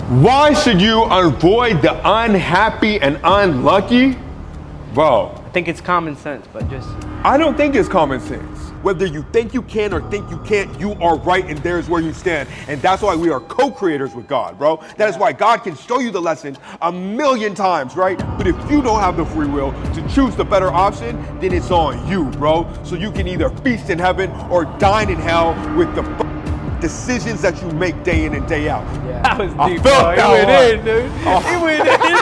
Why should you avoid the unhappy and unlucky? Bro, I think it's common sense, but just... I don't think it's common sense. Whether you think you can or think you can't, you are right and there's where you stand. And that's why we are co-creators with God, bro. That is why God can show you the lesson 1,000,000 times, right? But if you don't have the free will to choose the better option, then it's on you, bro. So you can either feast in heaven or dine in hell with the decisions that you make day in and day out. Yeah. That was deep, bro. He went in, dude. He went in.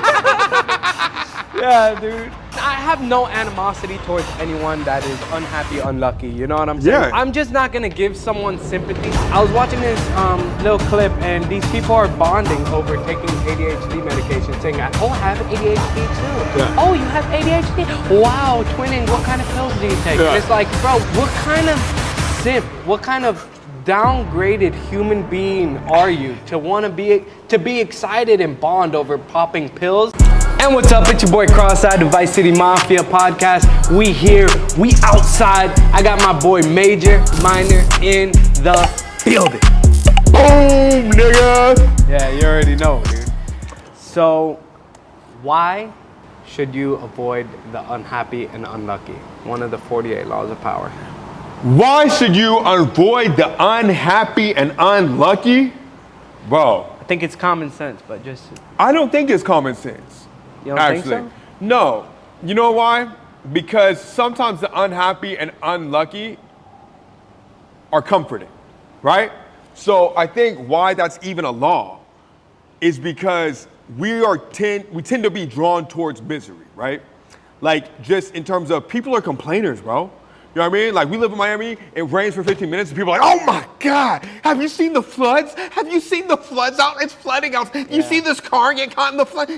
Yeah, dude. I have no animosity towards anyone that is unhappy, unlucky. You know what I'm saying? Yeah. I'm just not gonna give someone sympathy. I was watching this little clip, and these people are bonding over taking ADHD medication, saying, "Oh, I have ADHD too. Yeah. Oh, you have ADHD? Wow, twinning. What kind of pills do you take?" Yeah. And it's like, bro, what kind of simp? What kind of downgraded human being are you to want to be excited and bond over popping pills? And what's up, it's your boy Cross-Eyed, the Vice City Mafia podcast. We here, we outside. I got my boy Major Minor in the building. Boom, nigga. Yeah, you already know, dude. So, why should you avoid the unhappy and unlucky? One of the 48 laws of power. Why should you avoid the unhappy and unlucky? Bro, I think it's common sense, but just... I don't think it's common sense. You don't think so? No. You know why? Because sometimes the unhappy and unlucky are comforting, right? So I think why that's even a law is because we tend to be drawn towards misery, right? Like, just in terms of people are complainers, bro. You know what I mean? Like, we live in Miami, it rains for 15 minutes, and people are like, oh my God, have you seen the floods? Have you seen the floods out? It's flooding out. You see this car get caught in the flood?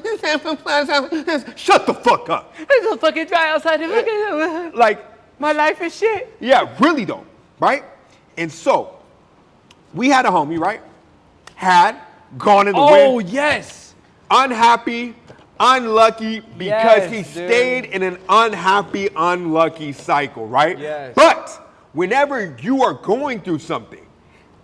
Shut the fuck up. It's so fucking dry outside. Like, my life is shit. yeah, really though, right? And so, we had a homie, right? Had gone in the wind. Oh, yes. Unhappy, unlucky, because Yes, he dude. stayed in an unhappy, unlucky cycle, right? Yes. But whenever you are going through something,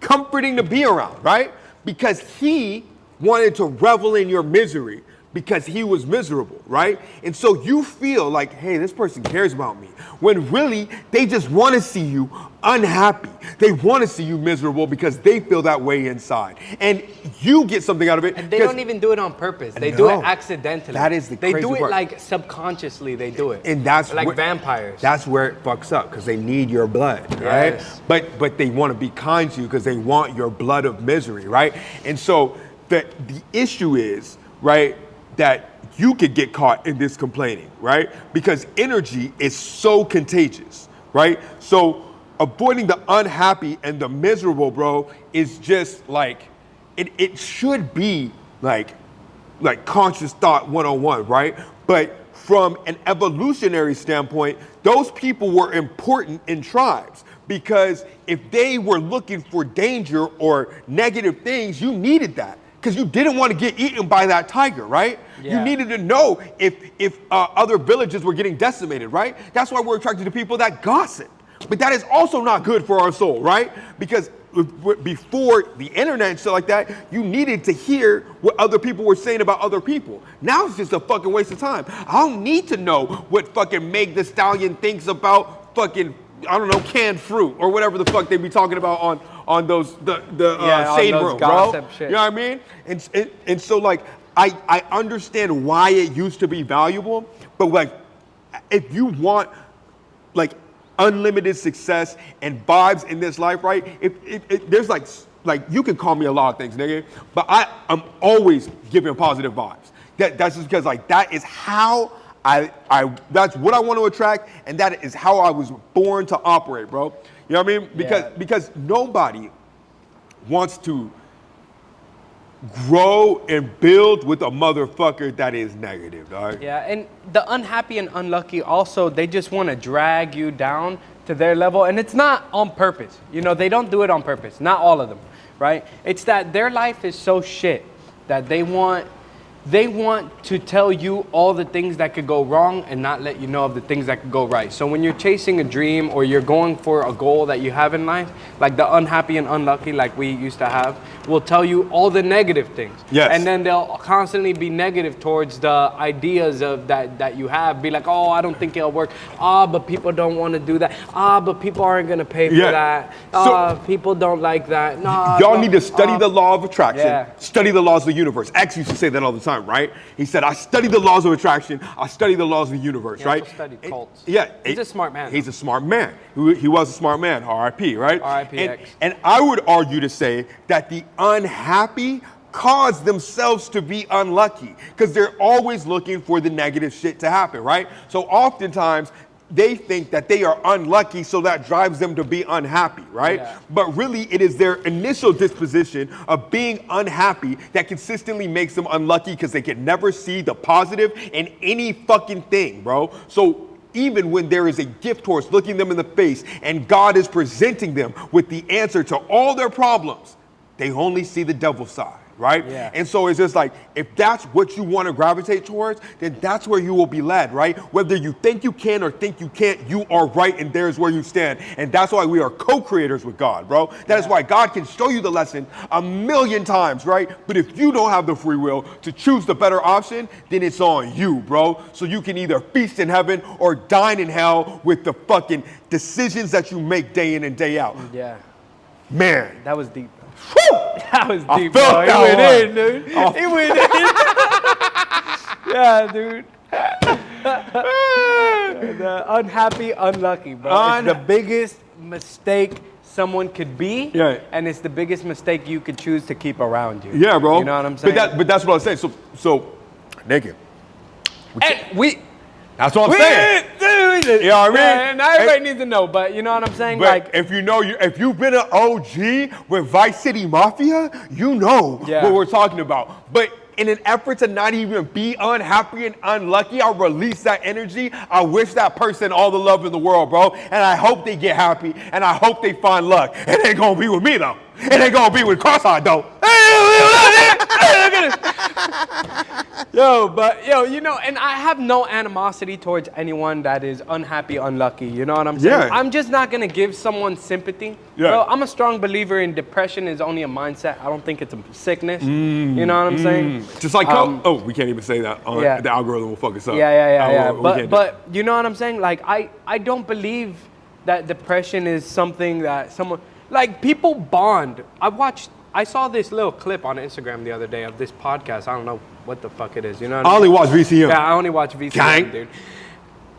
comforting to be around, right? Because he wanted to revel in your misery because he was miserable, right? And so you feel like, hey, this person cares about me. When really, they just want to see you unhappy. They want to see you miserable because they feel that way inside. And you get something out of it. And they don't even do it on purpose. They do it accidentally. That is the They crazy do it part. like subconsciously, they do it. And that's like where, vampires. That's where it fucks up because they need your blood, right? Yes. But they want to be kind to you because they want your blood of misery, right? And so the issue is, right, that you could get caught in this complaining, right? Because energy is so contagious, right? So avoiding the unhappy and the miserable, bro, is just like, it should be like conscious thought 101, right? But from an evolutionary standpoint, those people were important in tribes because if they were looking for danger or negative things, you needed that because you didn't want to get eaten by that tiger, right? Yeah. You needed to know if other villages were getting decimated, right? That's why we're attracted to people that gossip. But that is also not good for our soul, right? Because before the internet and shit like that, you needed to hear what other people were saying about other people. Now it's just a fucking waste of time. I don't need to know what fucking Meg Thee Stallion thinks about fucking, I don't know, canned fruit or whatever the fuck they be talking about on those shade room, bro. Shit. You know what I mean? And so like I understand why it used to be valuable, but like if you want like unlimited success and vibes in this life, right? If there's like you can call me a lot of things, nigga, but I'm always giving positive vibes. That's just because like that is how that's what I want to attract, and that is how I was born to operate, bro. You know what I mean? Because nobody wants to grow and build with a motherfucker that is negative, dog. Yeah, and the unhappy and unlucky also, they just want to drag you down to their level, and it's not on purpose. You know, they don't do it on purpose. Not all of them, right? It's that their life is so shit that they want they want to tell you all the things that could go wrong and not let you know of the things that could go right. So when you're chasing a dream or you're going for a goal that you have in life, like the unhappy and unlucky, like we used to have, will tell you all the negative things. Yes. And then they'll constantly be negative towards the ideas of that you have. Be like, oh, I don't think it'll work. But people don't want to do that. But people aren't going to pay for that. People don't like that. Y'all need to study the law of attraction. Yeah. Study the laws of the universe. X used to say that all the time, right? He said, I study the laws of attraction. I study the laws of the universe, He right? also studied cults. He's a smart man. He's a smart man. He was a smart man, R.I.P., right? R.I.P. X. And I would argue to say that the unhappy cause themselves to be unlucky because they're always looking for the negative shit to happen, right? So oftentimes, they think that they are unlucky, so that drives them to be unhappy, right? Yeah. But really, it is their initial disposition of being unhappy that consistently makes them unlucky because they can never see the positive in any fucking thing, bro. So even when there is a gift horse looking them in the face and God is presenting them with the answer to all their problems, they only see the devil's side. Right? Yeah. And so it's just like, if that's what you want to gravitate towards, then that's where you will be led, right? Whether you think you can or think you can't, you are right, and there's where you stand. And that's why we are co-creators with God, bro. That is why God can show you the lesson 1,000,000 times, right? But if you don't have the free will to choose the better option, then it's on you, bro. So you can either feast in heaven or dine in hell with the fucking decisions that you make day in and day out. Yeah. Man. That was deep. Whew! That was I deep, felt bro. He that went one. in, dude. He went in. Yeah, dude. The unhappy, unlucky, bro. It's the biggest mistake someone could be, and it's the biggest mistake you could choose to keep around you. Yeah, bro. You know what I'm saying? But that's what I was saying. So naked. That's what I'm saying. You know what I mean? Now everybody needs to know, but you know what I'm saying? But Like, if you've been an OG with Vice City Mafia, you know what we're talking about. But in an effort to not even be unhappy and unlucky, I'll release that energy. I wish that person all the love in the world, bro. And I hope they get happy, and I hope they find luck. It ain't gonna be with me, though. It ain't gonna be with Cross-Eyed, though. Yo, you know, and I have no animosity towards anyone that is unhappy, unlucky. You know what I'm saying? Yeah. I'm just not gonna give someone sympathy. Yeah. Bro, I'm a strong believer in depression is only a mindset. I don't think it's a sickness. You know what I'm saying? Just like we can't even say that. The algorithm will fuck us up. Yeah. But you know what I'm saying? Like, I don't believe that depression is something that someone, like, people bond. I saw this little clip on Instagram the other day of this podcast. I don't know what the fuck it is. You know what I only watch VCM. Yeah, I only watch VCM, dude.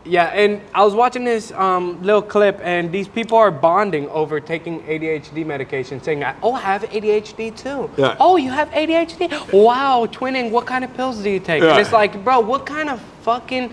Yeah, and I was watching this little clip, and these people are bonding over taking ADHD medication, saying, oh, I have ADHD too. Yeah. Oh, you have ADHD? Wow, twinning, what kind of pills do you take? Yeah. And it's like, bro, what kind of fucking,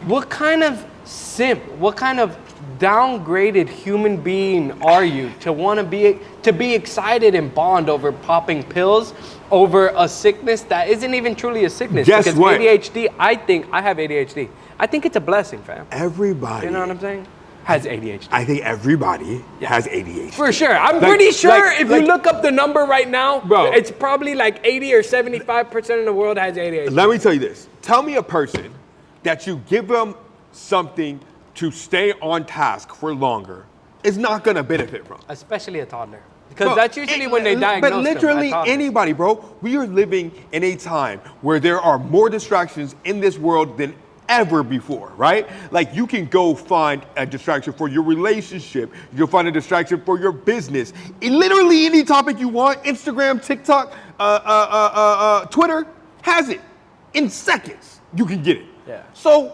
what kind of simp, what kind of downgraded human being are you to want to be excited and bond over popping pills over a sickness that isn't even truly a sickness? Guess because what? ADHD, I have ADHD. I think it's a blessing, fam. Everybody. You know what I'm saying? Has ADHD. I think everybody has ADHD. For sure. I'm pretty sure if you look up the number right now, bro, it's probably like 80 or 75% of the world has ADHD. Let me tell you this. Tell me a person that you give them something to stay on task for longer is not going to benefit from. Especially a toddler. Because that's usually when they diagnose But literally them, anybody, bro. We are living in a time where there are more distractions in this world than ever before, right? Like, you can go find a distraction for your relationship. You can find a distraction for your business. Literally any topic you want, Instagram, TikTok, Twitter has it. In seconds, you can get it. Yeah. So,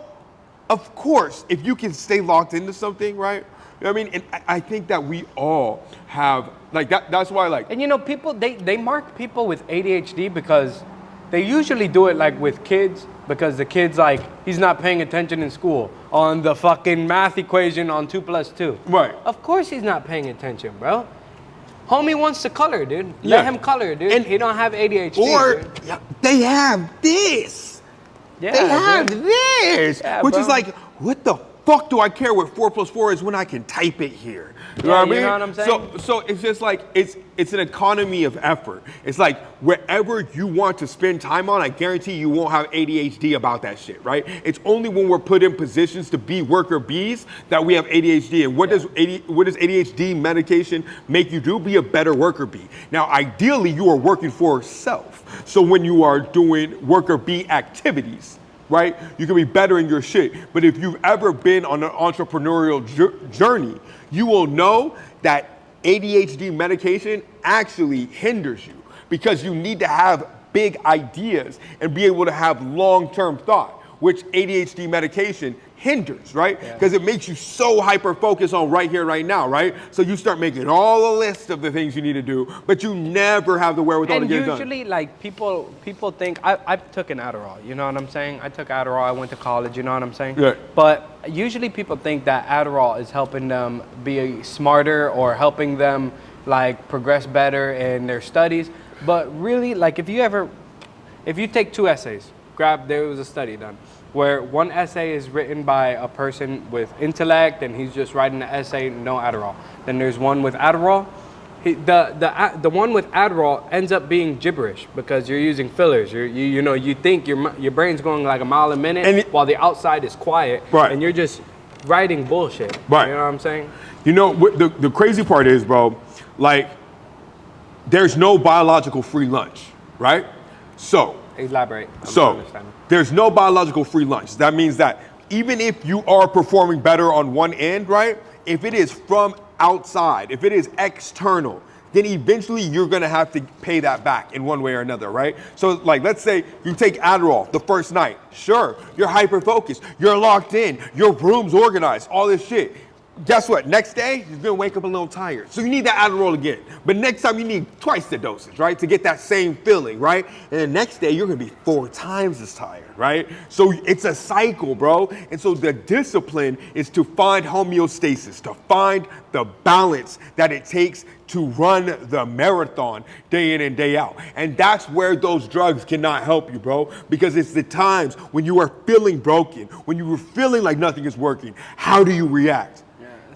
of course, if you can stay locked into something, right? You know what I mean? And I think that we all have, like, that's why, like... And you know, people, they mark people with ADHD because they usually do it, like, with kids, because the kid's like, he's not paying attention in school on the fucking math equation on 2 + 2. Right. Of course he's not paying attention, bro. Homie wants to color, dude. Let him color, dude. And he don't have ADHD. Or they have this. Yeah, they have this. Yeah, which bro. is like, what the fuck do I care what 4 + 4 is when I can type it here? You know what I mean? You know what I'm saying? So it's just like, it's an economy of effort. It's like wherever you want to spend time on, I guarantee you won't have ADHD about that shit, right? It's only when we're put in positions to be worker bees that we have ADHD. And what does ADHD medication make you do? Be a better worker bee. Now, ideally, you are working for self. So when you are doing worker bee activities, right, you can be better in your shit. But if you've ever been on an entrepreneurial journey, you will know that ADHD medication actually hinders you because you need to have big ideas and be able to have long-term thought, which ADHD medication hinders, right? Because it makes you so hyper-focused on right here, right now, right? So you start making all a list of the things you need to do, but you never have the wherewithal to get it done. And usually, like, people think, I took an Adderall, you know what I'm saying? I took Adderall, I went to college, you know what I'm saying? Yeah. But usually people think that Adderall is helping them be smarter or helping them, like, progress better in their studies. But really, like, if you take 2 essays, there was a study done, where one essay is written by a person with intellect and he's just writing the essay, no Adderall. Then there's one with Adderall. The one with Adderall ends up being gibberish because you're using fillers. You think your brain's going like a mile a minute while the outside is quiet, right, and you're just writing bullshit. Right. You know what I'm saying? You know, the crazy part is, bro, like, there's no biological free lunch, right? So, elaborate. So there's no biological free lunch. That means that even if you are performing better on one end, right? If it is from outside, if it is external, then eventually you're gonna have to pay that back in one way or another, right? So like, let's say you take Adderall the first night. Sure, you're hyper-focused, you're locked in, your room's organized, all this shit. Guess what? Next day, you're gonna wake up a little tired. So you need that Adderall again. But next time you need twice the dosage, right? To get that same feeling, right? And the next day, you're gonna be 4 times as tired, right? So it's a cycle, bro. And so the discipline is to find homeostasis, to find the balance that it takes to run the marathon day in and day out. And that's where those drugs cannot help you, bro. Because it's the times when you are feeling broken, when you were feeling like nothing is working, how do you react?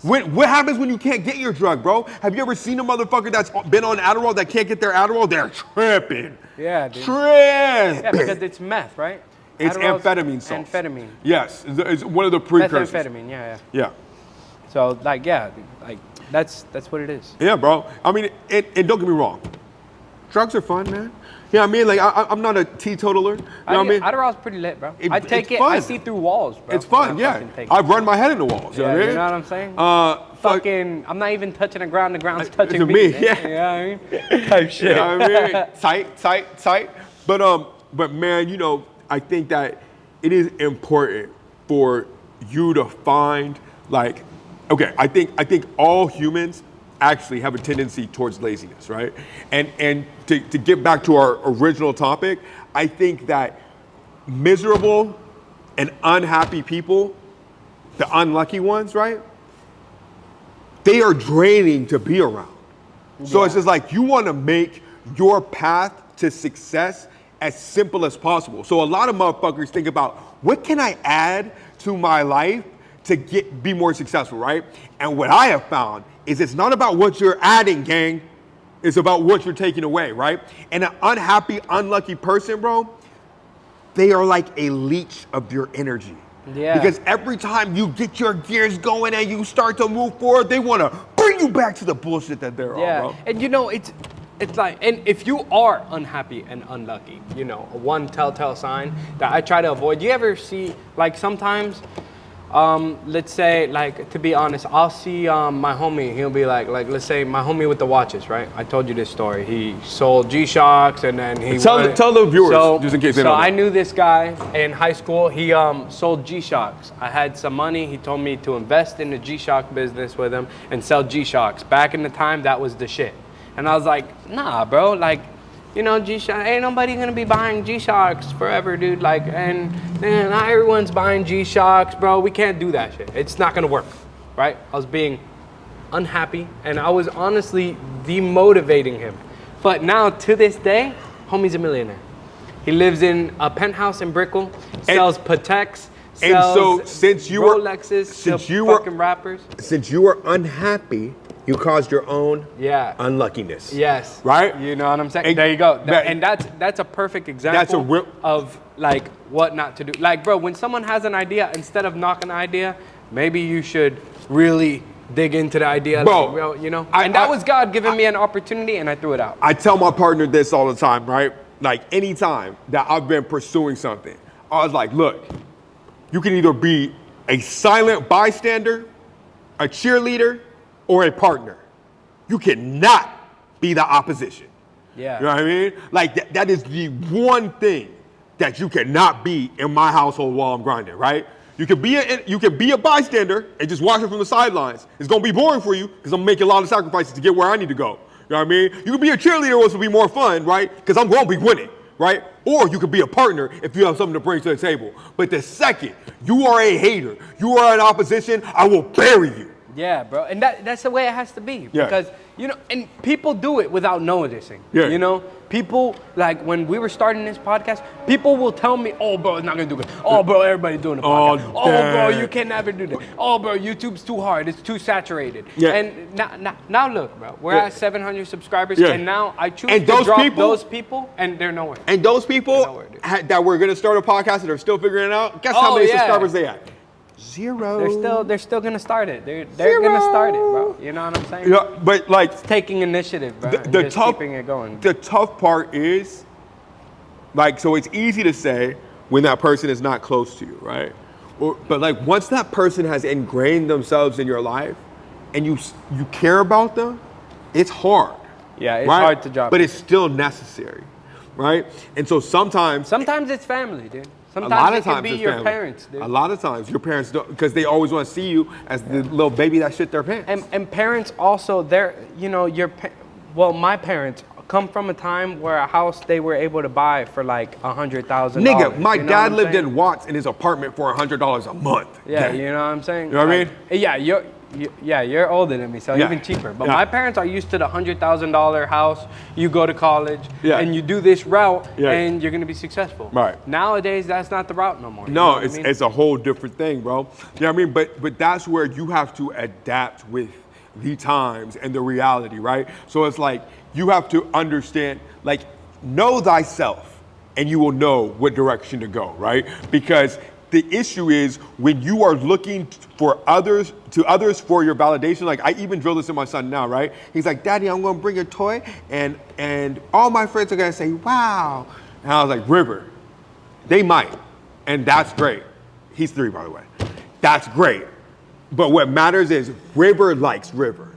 What happens when you can't get your drug, bro? Have you ever seen a motherfucker that's been on Adderall that can't get their Adderall? They're tripping. Yeah, dude. Tripping. Yeah, because it's meth, right? It's Adderall's amphetamine salts. Amphetamine. Yes, it's one of the precursors. Methamphetamine, yeah. Yeah. So, like, yeah, like, that's what it is. Yeah, bro. I mean, and don't get me wrong. Drugs are fun, man. You know what I mean? Like, I'm not a teetotaler. You know what I mean? Adderall's pretty lit, bro. I take it, fun. I see through walls, bro. It's fun, yeah. I've run my head into walls. Yeah, you know what I'm saying? Fucking, I'm not even touching the ground's touching me. Man. Yeah. You know what I mean? Type shit. You know what I mean? Tight. But man, you know, I think that it is important for you to find, like, okay, I think all humans actually have a tendency towards laziness, right? And to get back to our original topic, I think that miserable and unhappy people, the unlucky ones, right? They are draining to be around. So it's just like, you want to make your path to success as simple as possible. So a lot of motherfuckers think about, what can I add to my life to be more successful, right? And what I have found is it's not about what you're adding, gang. It's about what you're taking away, right? And an unhappy, unlucky person, bro, they are like a leech of your energy. Yeah. Because every time you get your gears going and you start to move forward, they want to bring you back to the bullshit that they're on, bro. And you know, it's like, and if you are unhappy and unlucky, you know, one telltale sign that I try to avoid. You ever see, like, sometimes, let's say, like, to be honest, I'll see my homie, he'll be like, let's say my homie with the watches, right? I told you this story. He sold G-Shocks and then he Tell the viewers, just in case they don't know. So I knew this guy in high school. He sold G-Shocks. I had some money. He told me to invest in the G-Shock business with him and sell G-Shocks. Back in the time, that was the shit. And I was like, nah, bro, like, you know, G-Shock, ain't nobody gonna be buying G-Shocks forever, dude. Like, and not everyone's buying G-Shocks, bro. We can't do that shit. It's not gonna work, right? I was being unhappy and I was honestly demotivating him. But now, to this day, homie's a millionaire. He lives in a penthouse in Brickell, sells Pateks, And so sells since you were Rolexes to fucking rappers. since you were unhappy, you caused your own Yeah. unluckiness. Yes. Right? You know what I'm saying? And- there you go. that- And that's a perfect example of like what not to do. Like, bro, when someone has an idea, instead of knocking the idea, maybe you should really dig into the idea. Bro, like, bro, you know? That was God giving me an opportunity and I threw it out. I tell my partner this all the time, right? Like anytime that I've been pursuing something, I was like, look, you can either be a silent bystander, a cheerleader, or a partner. You cannot be the opposition. Yeah. You know what I mean? Like that is the one thing that you cannot be in my household while I'm grinding, right? You can be a bystander and just watch it from the sidelines. It's gonna be boring for you because I'm making a lot of sacrifices to get where I need to go. You know what I mean? You can be a cheerleader, which will be more fun, right? Because I'm gonna be winning, right? Or you could be a partner if you have something to bring to the table. But the second you are a hater, you are in opposition, I will bury you. Yeah, bro, and that's the way it has to be. Yeah. Because, you know, and people do it without noticing. Yeah. You know, people, like, when we were starting this podcast, people will tell me, oh, bro, it's not going to do good. Oh, bro, everybody's doing a podcast. Oh, bro, you can never do that. Oh, bro, YouTube's too hard. It's too saturated. Yeah. And now look, bro, we're at 700 subscribers, Yeah. and now I choose And to those drop people- those people, and they're nowhere. And those people nowhere, dude. that were gonna start a podcast and are still figuring it out, guess how Oh, many yeah. subscribers they had? 0. They're still gonna start it. They're gonna start it, bro. You know what I'm saying? Yeah, but like Taking initiative, bro. and the just tough keeping it going. The tough part is, like, so it's easy to say when that person is not close to you, right? But like once that person has ingrained themselves in your life, and you care about them, it's hard. Yeah, it's right? hard to drop. But it's still necessary, right? And so sometimes Sometimes it's family, dude. Sometimes a lot it of can times be it's your family. parents, dude. A lot of times your parents don't, because they always want to see you as the little baby that shit their pants. And parents also, they're, you know, my parents come from a time where a house they were able to buy for like $100,000. Nigga, my you know dad what I'm lived saying? in Watts in his apartment for $100 a month. Yeah, Okay? you know what I'm saying? You know what I mean? Yeah, you're older than me, so Yeah. even cheaper. But Yeah. my parents are used to the $100,000 house. You go to college, Yeah. and you do this route, Yeah. and you're gonna be successful. Right. Nowadays, that's not the route no more. you know No, what I mean? it's a whole different thing, bro. You know what I mean? But that's where you have to adapt with the times and the reality, right? So it's like you have to understand, like, know thyself, and you will know what direction to go, right? Because the issue is when you are looking for others for your validation. Like I even drill this in my son now, right? He's like, Daddy, I'm gonna bring a toy, and all my friends are gonna say, wow. And I was like, River, they might, and that's great. He's 3, by the way. That's great. But what matters is River likes River.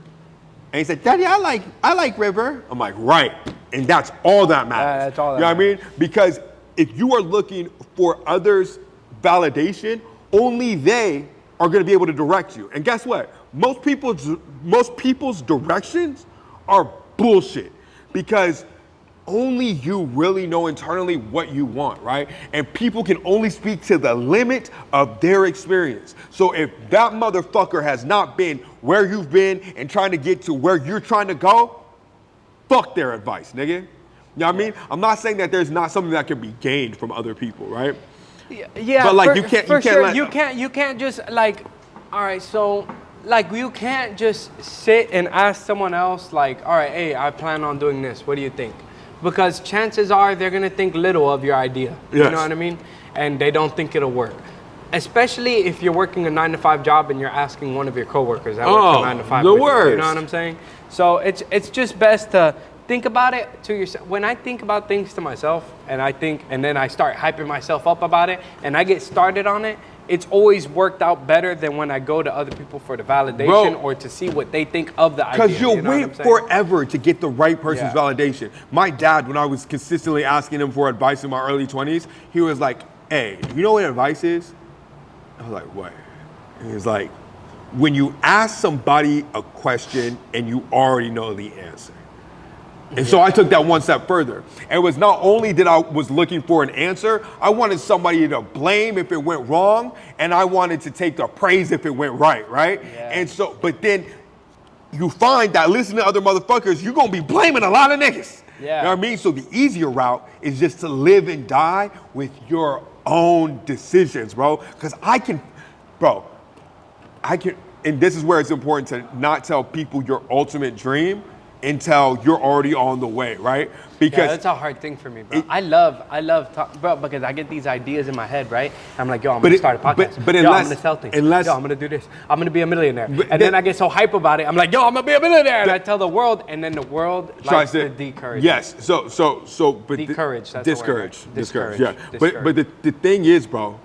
And he said, Daddy, I like River. I'm like, right. And that's all that matters. That's all that you know what I mean? Because if you are looking for others' validation, only they are going to be able to direct you. And guess what? Most people's directions are bullshit because only you really know internally what you want, right? And people can only speak to the limit of their experience. So if that motherfucker has not been where you've been and trying to get to where you're trying to go, fuck their advice, nigga. You know what I mean? I'm not saying that there's not something that can be gained from other people, right? Yeah, But like for, you can't for sure. let You can't just like, all right, so like you can't just sit and ask someone else like, all right, hey, I plan on doing this. What do you think? Because chances are they're gonna think little of your idea. You Yes. know what I mean? And they don't think it'll work. Especially if you're working a 9-to-5 job and you're asking one of your coworkers that works a 9-to-5. the with you. You worst. know what I'm saying? So it's just best to think about it to yourself. When I think about things to myself and then I start hyping myself up about it and I get started on it, it's always worked out better than when I go to other people for the validation or to see what they think of the idea. Because you'll you know what I'm wait saying? forever to get the right person's Yeah. validation. My dad, when I was consistently asking him for advice in my early 20s, he was like, hey, you know what advice is? I was like, what? And he was like, when you ask somebody a question and you already know the answer. And so I took that one step further. And it was not only that I was looking for an answer, I wanted somebody to blame if it went wrong, and I wanted to take the praise if it went right, right? Yeah. And so, but then you find that listening to other motherfuckers, you're gonna be blaming a lot of niggas. Yeah. You know what I mean? So the easier route is just to live and die with your own decisions, bro. Because I can, and this is where it's important to not tell people your ultimate dream until you're already on the way, right? Because yeah, that's a hard thing for me, bro. I love bro, because I get these ideas in my head, right? I'm like, yo, I'm gonna start a podcast. But yo, I'm gonna sell things. Yo, I'm gonna do this. I'm gonna be a millionaire. And then I get so hype about it. I'm like, yo, I'm gonna be a millionaire. And I tell the world, and then the world likes to discourage. Yes. But discourage. That's discourage. The word, right? Discourage. Yeah. But the thing is, bro,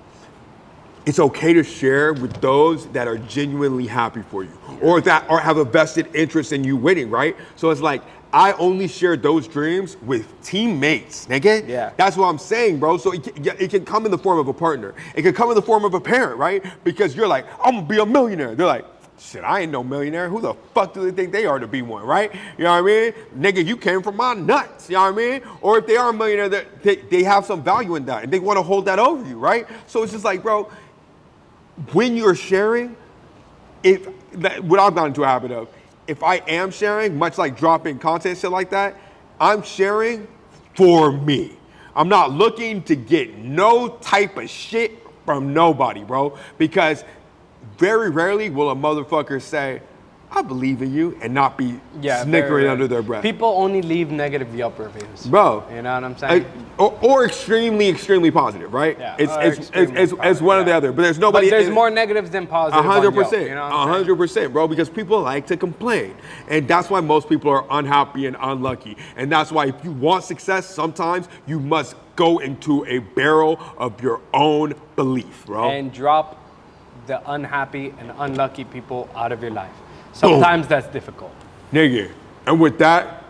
it's okay to share with those that are genuinely happy for you, or have a vested interest in you winning, right? So it's like, I only share those dreams with teammates, nigga. Yeah. That's what I'm saying, bro. So it can come in the form of a partner. It can come in the form of a parent, right? Because you're like, I'm gonna be a millionaire. They're like, shit, I ain't no millionaire. Who the fuck do they think they are to be one, right? You know what I mean? Nigga, you came from my nuts, you know what I mean? Or if they are a millionaire, they have some value in that, and they wanna hold that over you, right? So it's just like, bro, when you're sharing, what I've gotten into a habit of, if I am sharing, much like dropping content, shit like that, I'm sharing for me. I'm not looking to get no type of shit from nobody, bro. Because very rarely will a motherfucker say, I believe in you, and not be snickering under their breath. People only leave negative Yelp reviews. Bro. You know what I'm saying? Or extremely, extremely positive, right? Yeah. It's one or the other. But there's nobody. But there's more negatives than positives. 100%. You know 100%, bro. Because people like to complain, and that's why most people are unhappy and unlucky. And that's why if you want success, sometimes you must go into a barrel of your own belief, bro. And drop the unhappy and unlucky people out of your life. Sometimes that's difficult. Nigga. And with that,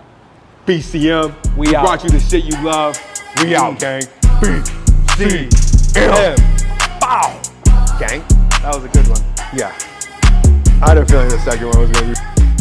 BCM, we out. brought you the shit you love. We out, gang. BCM. Bow. Gang. That was a good one. Yeah. I had a feeling the second one was going to be...